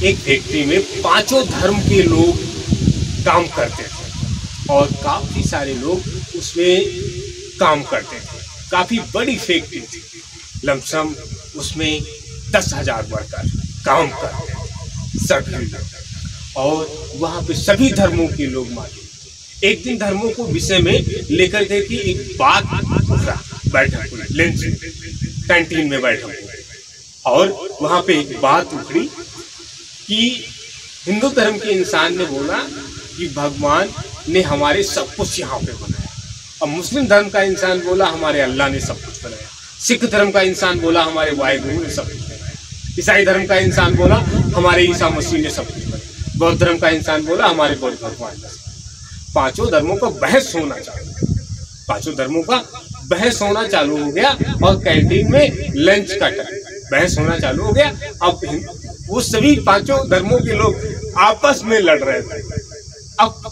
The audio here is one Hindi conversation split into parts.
एक फैक्ट्री में पांचों धर्म के लोग काम करते थे और काफी सारे लोग उसमें काम करते थे। काफी बड़ी फैक्ट्री थी, लमसम उसमें 10,000 वर्कर काम करते थे सभी लोग, और वहाँ पे सभी धर्मों के लोग मौजूद। एक दिन धर्मों को विषय में लेकर के कि एक बात उठा, बैठक हुई लंच कैंटीन में बैठक हुई, और वहाँ पे एक बात उठी कि हिंदू धर्म के इंसान ने बोला कि भगवान ने हमारे सब कुछ यहाँ पे बनाया, और मुस्लिम धर्म का इंसान बोला हमारे अल्लाह ने सब कुछ बनाया, सिख धर्म का इंसान बोला हमारे वाहिगुरु ने सब कुछ बनाया, ईसाई धर्म का इंसान बोला हमारे ईसा मसीह ने सब कुछ बनाया, बौद्ध धर्म का इंसान बोला हमारे बौद्ध भगवान ने। पांचों धर्मों का बहस होना चालू, पांचों धर्मों का बहस होना चालू हो गया, और कैंटीन में लंच का टाइम बहस होना चालू हो गया। अब वो सभी पांचों धर्मों के लोग आपस में लड़ रहे थे। अब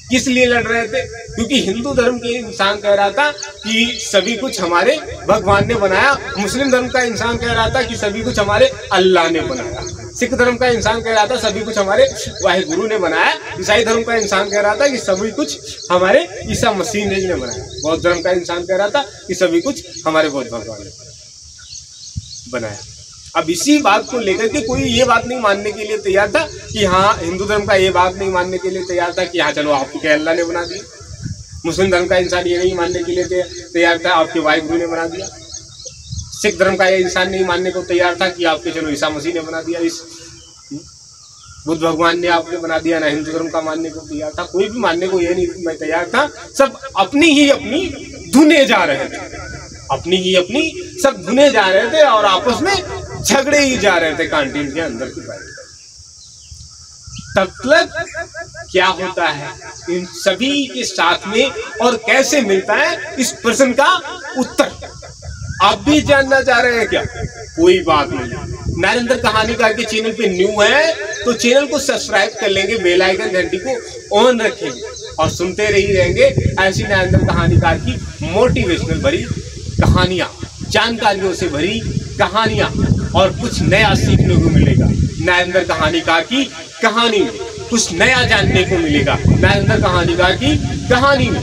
किस लिए लड़ रहे थे? क्योंकि हिंदू धर्म के इंसान कह रहा था कि सभी कुछ हमारे भगवान ने बनाया, मुस्लिम धर्म का इंसान कह रहा था कि सभी कुछ हमारे अल्लाह ने बनाया, सिख धर्म का इंसान कह रहा था सभी कुछ हमारे वाहिगुरु ने बनाया, ईसाई धर्म का इंसान कह रहा था कि सभी कुछ हमारे ईसा मसीह ने बनाया, बौद्ध धर्म का इंसान कह रहा था कि सभी कुछ हमारे बौद्ध भगवान ने बनाया। अब इसी बात को लेकर के कोई ये बात नहीं मानने के लिए तैयार था कि हाँ, हिंदू धर्म का ये बात नहीं मानने के लिए तैयार था कि हाँ चलो आपके अल्लाह ने बना दिया। मुस्लिम धर्म का इंसान ये नहीं मानने के लिए तैयार था आपके वाहिगुरु ने बना दिया। सिख धर्म का ये इंसान नहीं मानने को तैयार था कि आपके चलो ईसा मसीह ने बना दिया, इस बुद्ध भगवान ने आपने बना दिया। ना हिंदू धर्म का मानने को तैयार था, कोई भी मानने को ये नहीं मैं तैयार था। सब अपनी ही अपनी धुने जा रहे थे, अपनी ही अपनी सब धुने जा रहे थे और आपस में झगड़े ही जा रहे थे कैंटीन के अंदर की बात। तब तक क्या होता है इन सभी के साथ में और कैसे मिलता है, इस प्रश्न का उत्तर आप भी जानना चाह रहे हैं क्या? कोई बात नहीं, नरेंद्र कहानीकार के चैनल पे न्यू है तो चैनल को सब्सक्राइब कर लेंगे, बेल आइकन घंटी को ऑन रखेंगे और सुनते रही रहेंगे ऐसी नरेंद्र कहानीकार की मोटिवेशनल भरी कहानियां, जानकारियों से भरी कहानियां, और कुछ नया सीखने को मिलेगा। नरेंद्र कहानीकार की कहानी में कुछ नया जानने को मिलेगा। नरेंद्र कहानीकार की कहानी में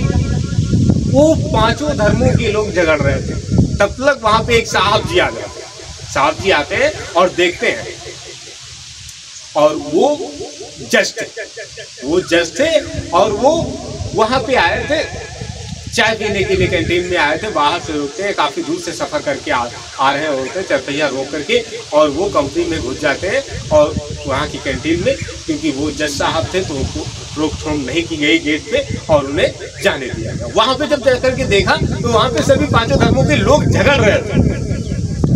वो पांचों धर्मों के लोग झगड़ रहे थे, तब तक वहां पे एक साहब जी आ जाते हैं। साहब जी आते हैं और देखते हैं, और वो जज थे और वो वहां पे आए थे चाय पीने के लिए, कैंटीन में आए थे। बाहर से रुकते हैं, काफी दूर से सफर करके आ रहे होते हैं, चरपहिया रोक करके, और वो कंपनी में घुस जाते हैं और वहाँ की कैंटीन में, क्योंकि वो जज साहब थे तो उनको रोक थोम नहीं की गई गेट पे और उन्हें जाने दिया गया। वहाँ पे जब जाकर के देखा तो वहाँ पे सभी पांचों धर्मों के लोग झगड़ रहे थे।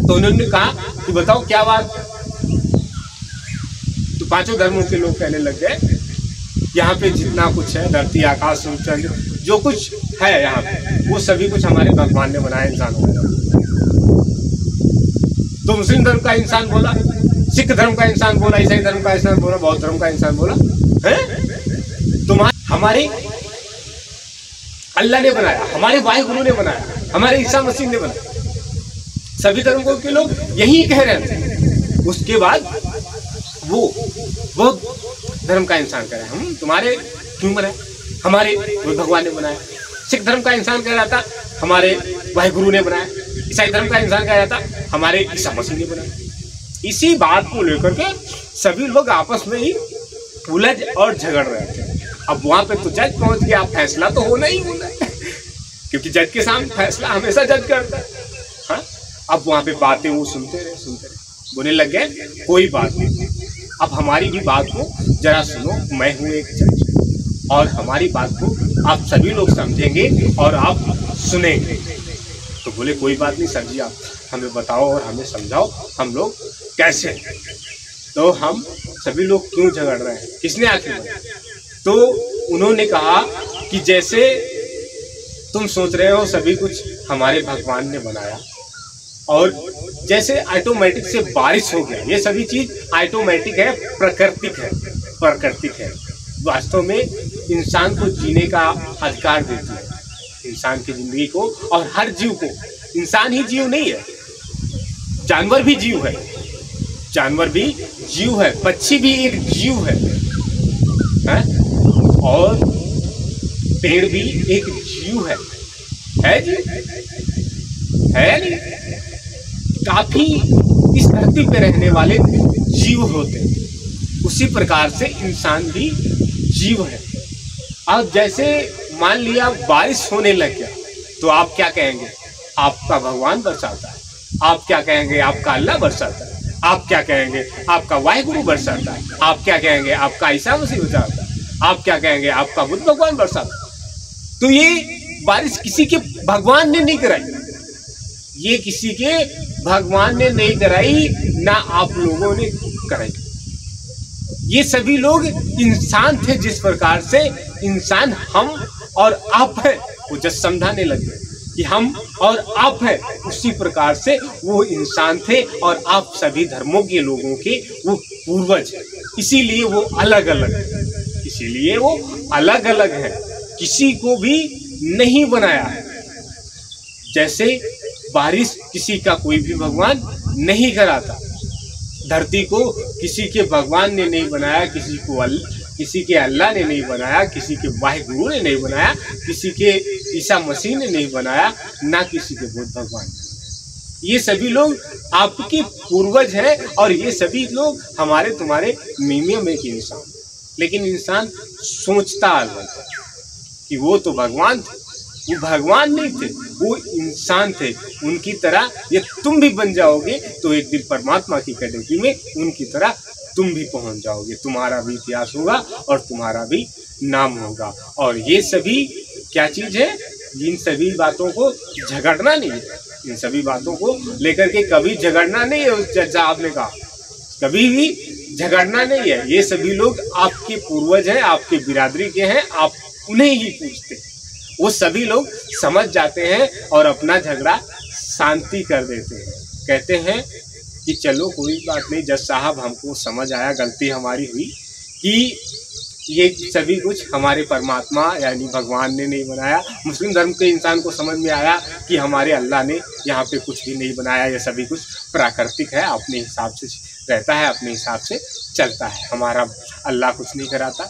तो उन्होंने कहा कि बताओ क्या बात। तो पांचों धर्मों के लोग कहने लग गए यहाँ पे जितना कुछ है, धरती आकाश चंद्र जो कुछ है यहाँ पे, वो सभी कुछ हमारे भगवान ने बनाया इंसानों को। तो मुस्लिम धर्म का इंसान बोला, सिख धर्म का इंसान बोला, ईसाई धर्म का इंसान बोला, बौद्ध धर्म का इंसान बोला है तुम्हारे हमारे अल्लाह ने बनाया, हमारे वाहिगुरु ने बनाया, हमारे ईसा मसीह ने बनाया। सभी धर्मों के लोग यही कह रहे थे। उसके बाद वो बौद्ध धर्म का इंसान कह रहा है हम तुम्हारे क्यों बनाए, हमारे भगवान ने बनाया। सिख धर्म का इंसान कह रहा था हमारे वाहिगुरु ने बनाया। ईसाई धर्म का इंसान कह रहा था हमारे ईसा मसीह ने बनाया। इसी बात को लेकर के सभी लोग आपस में ही उलझ और झगड़ रहे थे। अब वहां पे तो जज पहुंच गया, फैसला तो होना ही होना है क्योंकि जज के सामने फैसला हमेशा जज करता है। हाँ, अब वहां पे बातें वो सुनते रहे, बोलने लग गए कोई बात नहीं, अब हमारी भी बात को जरा सुनो, मैं हूँ एक जज और हमारी बात को आप सभी लोग समझेंगे और आप सुनेंगे। तो बोले कोई बात नहीं सर जी, आप हमें बताओ और हमें समझाओ हम लोग कैसे, तो हम सभी लोग क्यों झगड़ रहे हैं, किसने आखिर बनाया। तो उन्होंने कहा कि जैसे तुम सोच रहे हो सभी कुछ हमारे भगवान ने बनाया, और जैसे ऑटोमेटिक से बारिश हो गया, ये सभी चीज ऑटोमेटिक है, प्राकृतिक है। वास्तव में इंसान को जीने का अधिकार देती है, इंसान की जिंदगी को, और हर जीव को। इंसान ही जीव नहीं है, जानवर भी जीव है, जानवर भी जीव है, पक्षी भी एक जीव है, और पेड़ भी एक जीव है जी, है नहीं? काफी इस धरती पे रहने वाले जीव होते हैं, उसी प्रकार से इंसान भी जीव है। अब जैसे मान लिया बारिश होने लग गया तो आप क्या कहेंगे? आपका भगवान बरसाता है। आप क्या कहेंगे? आपका अल्लाह बरसाता है। आप क्या कहेंगे? आपका वाहिगुरु बरसाता है। आप क्या कहेंगे? आपका ईसा मसीह बरसाता है। आप क्या कहेंगे? आपका बुद्ध भगवान बरसाता है। तो ये बारिश किसी के भगवान ने नहीं कराई, ये किसी के भगवान ने नहीं कराई, ना आप लोगों ने कराई। ये सभी लोग इंसान थे। जिस प्रकार से इंसान हम और आप है, वो जब समझाने लगे कि हम और आप है, उसी प्रकार से वो इंसान थे और आप सभी धर्मों के लोगों के वो पूर्वज हैं। इसीलिए वो अलग अलग है, इसीलिए वो अलग अलग है, किसी को भी नहीं बनाया है। जैसे बारिश किसी का कोई भी भगवान नहीं कराता, धरती को किसी के भगवान ने नहीं बनाया, किसी के अल्लाह ने नहीं बनाया, किसी के वाहिगुरु ने नहीं बनाया, किसी के ईसा मसीह ने नहीं बनाया, ना किसी के बुद्ध भगवान ने। ये सभी लोग आपके पूर्वज हैं और ये सभी लोग हमारे तुम्हारे मीमिया में के इंसान। लेकिन इंसान सोचता अलग है कि वो तो भगवान थे। वो भगवान नहीं थे, वो इंसान थे। उनकी तरह ये तुम भी बन जाओगे तो एक दिन परमात्मा की कैटेगरी में उनकी तरह तुम भी पहुंच जाओगे। तुम्हारा भी इतिहास होगा और तुम्हारा भी नाम होगा। और ये सभी क्या चीज है? इन सभी बातों को झगड़ना नहीं है, इन सभी बातों को लेकर के कभी झगड़ना नहीं है। उस जैसा आपने कहा, कभी भी झगड़ना नहीं है। ये सभी लोग आपके पूर्वज हैं, आपके बिरादरी के हैं, आप उन्हें ही पूछते हैं। वो सभी लोग समझ जाते हैं और अपना झगड़ा शांति कर देते हैं। कहते हैं कि चलो कोई बात नहीं जज साहब, हमको समझ आया, गलती हमारी हुई कि ये सभी कुछ हमारे परमात्मा यानी भगवान ने नहीं बनाया। मुस्लिम धर्म के इंसान को समझ में आया कि हमारे अल्लाह ने यहाँ पे कुछ भी नहीं बनाया, ये सभी कुछ प्राकृतिक है, अपने हिसाब से रहता है, अपने हिसाब से चलता है, हमारा अल्लाह कुछ नहीं कराता।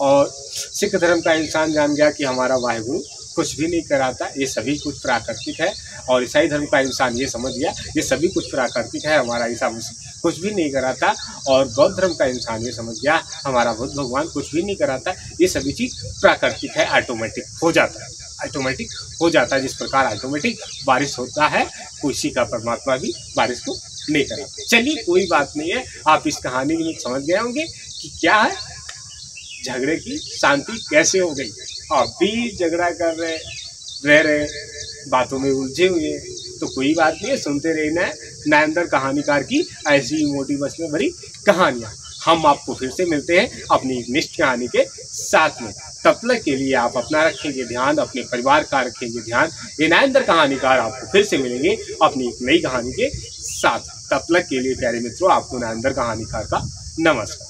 और सिख धर्म का इंसान जान गया कि हमारा वाहिगुरु कुछ भी नहीं कराता, ये सभी कुछ प्राकृतिक है। और ईसाई धर्म का इंसान ये समझ गया ये सभी कुछ प्राकृतिक है, हमारा ईसा मसीह कुछ भी नहीं कराता। और बौद्ध धर्म का इंसान ये समझ गया हमारा बुद्ध भगवान कुछ भी नहीं कराता, ये सभी चीज़ प्राकृतिक है, ऑटोमेटिक हो जाता है, ऑटोमेटिक हो जाता है। जिस प्रकार ऑटोमेटिक बारिश होता है, किसी का परमात्मा भी बारिश को नहीं कराता। चलिए कोई बात नहीं है, आप इस कहानी में समझ गए होंगे कि क्या है, झगड़े की शांति कैसे हो गई। आप भी झगड़ा कर रह रहे बातों में उलझे हुए, तो कोई बात नहीं है, सुनते रहना है नरेंद्र कहानीकार की ऐसी मोटिवेशन में भरी कहानियाँ। हम आपको फिर से मिलते हैं अपनी एक नेक्स्ट कहानी के साथ में। तब तक के लिए आप अपना रखेंगे ध्यान, अपने परिवार का रखेंगे ध्यान। ये नरेंद्र कहानीकार आपको फिर से मिलेंगे अपनी एक नई कहानी के साथ। तब तक के लिए प्यारे मित्रों, आपको नरेंद्र कहानीकार का नमस्कार।